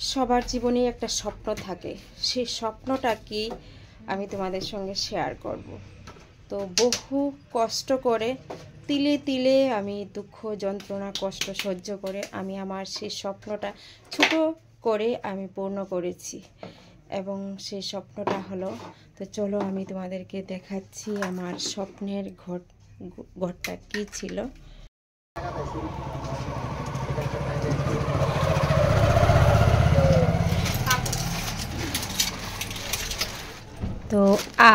সবার জীবনে একটা স্বপ্ন থাকে, সেই স্বপ্নটা কি আমি তোমাদের সঙ্গে শেয়ার করব। তো বহু কষ্ট করে তিলে তিলে আমি দুঃখ যন্ত্রণা কষ্ট সহ্য করে আমি আমার সেই স্বপ্নটা ছোট করে আমি পূর্ণ করেছি, এবং সেই স্বপ্নটা হলো, তো চলো আমি তোমাদেরকে দেখাচ্ছি আমার স্বপ্নের ঘরটা কি ছিল। তো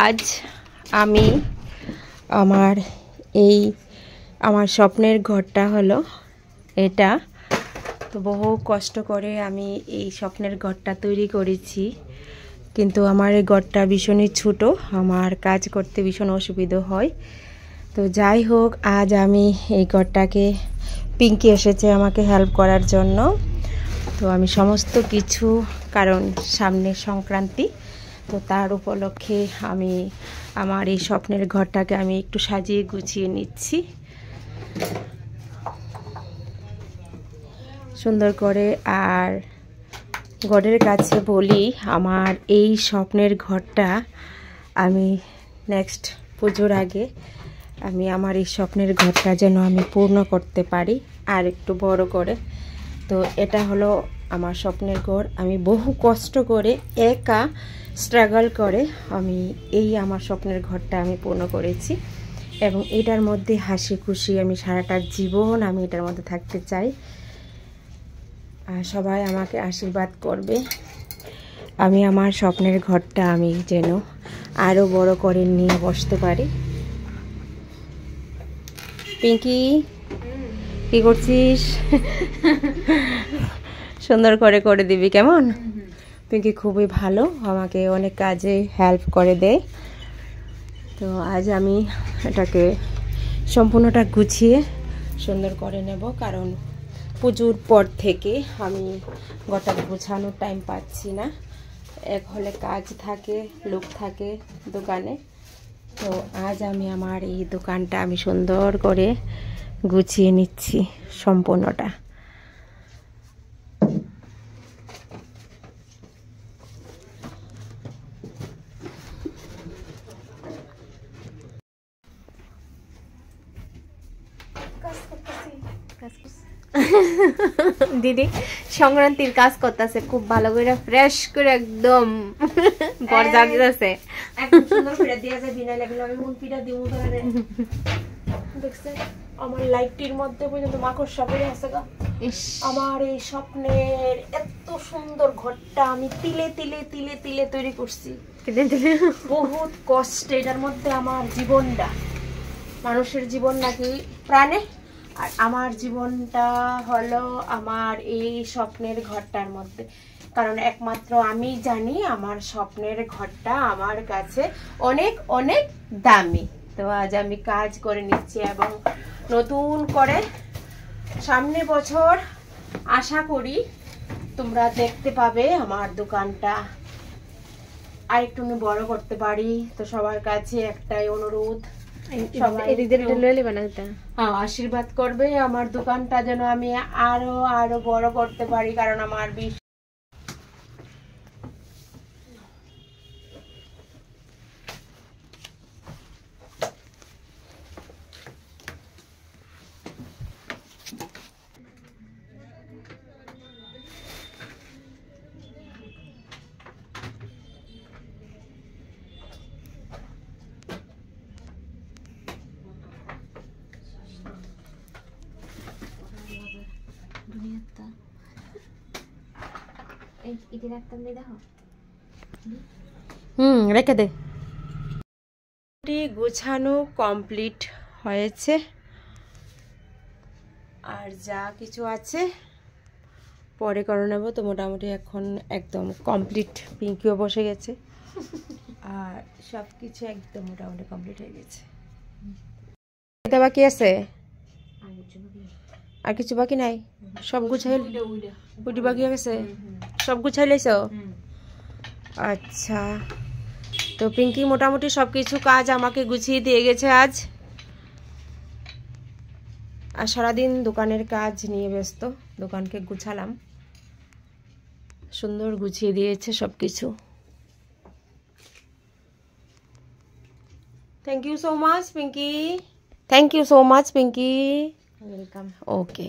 আজ আমি আমার স্বপ্নের ঘরটা হলো এটা। তো বহু কষ্ট করে আমি এই স্বপ্নের ঘরটা তৈরি করেছি, কিন্তু আমার এই ঘরটা ভীষণই ছোট, আমার কাজ করতে ভীষণ অসুবিধা হয়। তো যাই হোক, আজ আমি এই ঘরটাকে, পিঙ্কি এসেছে আমাকে হেল্প করার জন্য। তো আমি সমস্ত কিছু, কারণ সামনে সংক্রান্তি, তো তার উপলক্ষে আমি আমার এই স্বপ্নের ঘরটাকে আমি একটু সাজিয়ে গুছিয়ে নিচ্ছি সুন্দর করে। আর গডের কাছে বলি, আমার এই স্বপ্নের ঘরটা আমি নেক্সট পুজোর আগে আমি আমার এই স্বপ্নের ঘরটা যেন আমি পূর্ণ করতে পারি আর একটু বড় করে। তো এটা হলো আমার স্বপ্নের ঘর। আমি বহু কষ্ট করে একা স্ট্রাগল করে আমি আমার স্বপ্নের ঘরটা আমি পূর্ণ করেছি, এবং এটার মধ্যে হাসি খুশি আমি সারাটা জীবন আমি এটার মধ্যে থাকতে চাই। আর সবাই আমাকে আশীর্বাদ করবে, আমি আমার স্বপ্নের ঘরটা আমি যেন আরও বড় করে নিয়ে বসতে পারি। পিঙ্কি, কি করছিস? সুন্দর করে করে দিবি কেমন? পিঙ্কি খুবই ভালো, আমাকে অনেক কাজে হেল্প করে দেয়। তো আজ আমি এটাকে সম্পূর্ণটা গুছিয়ে সুন্দর করে নেব, কারণ পুজোর পর থেকে আমি গোটা গোছানোর টাইম পাচ্ছি না। এক হলে কাজ থাকে, লোক থাকে দোকানে। তো আজ আমি আমার এই দোকানটা আমি সুন্দর করে গুছিয়ে নিচ্ছি সম্পূর্ণটা। দিদি সংক্রান্তির কাজ করতেছে খুব ভালো করে, ফ্রেশ করে একদম বর্জা দিতেছে, একদম সুন্দর করে দেয়া যায়। বিনা লাগলে আমি মন পিঠা দিমু ধরে দেখছেন আমার লাইটটির মধ্যে পর্যন্ত মাকড়সা পড়ে আছে গা। আমার এই স্বপ্নের এত সুন্দর ঘরটা আমি তিলে তিলে তিলে তিলে তৈরি করছি, বহুত কষ্ট। এটার মধ্যে আমার জীবনটা, মানুষের জীবন নাকি প্রাণে, আর আমার জীবনটা হলো আমার এই স্বপ্নের ঘরটার মধ্যে। কারণ একমাত্র আমি জানি আমার স্বপ্নের ঘরটা আমার কাছে অনেক অনেক দামি। তো আজ আমি কাজ করে নিচ্ছি, এবং নতুন করে সামনে বছর আশা করি তোমরা দেখতে পাবে আমার দোকানটা আর একটু বড় করতে পারি। তো সবার কাছে একটাই অনুরোধ, আশীর্বাদ করবে আমার দোকানটা যেন আমি আরো আরো বড় করতে পারি, কারণ আমার রেখে দে। গোছানো কমপ্লিট হয়েছে, আর যা কিছু আছে পরে করে নেব। তো মোটামুটি এখন একদম কমপ্লিট। পিঙ্কিও বসে গেছে, আর সব কিছু একদম মোটামুটি কমপ্লিট হয়ে গেছে। এটা বাকি আছে, আর কিছু বাকি নাই, সব গুছাই উঠি বাকি হয়ে গেছে, সব গুছাই লাইছ? আচ্ছা, তো পিঙ্কি মোটামুটি সব কিছু কাজ আমাকে গুছিয়ে দিয়ে গেছে আজ। আর সারাদিন দোকানের কাজ নিয়ে ব্যস্ত, দোকানকে গুছালাম, সুন্দর গুছিয়ে দিয়েছে সবকিছু। Thank you so much Pinky, thank you so much Pinky, welcome. Okay.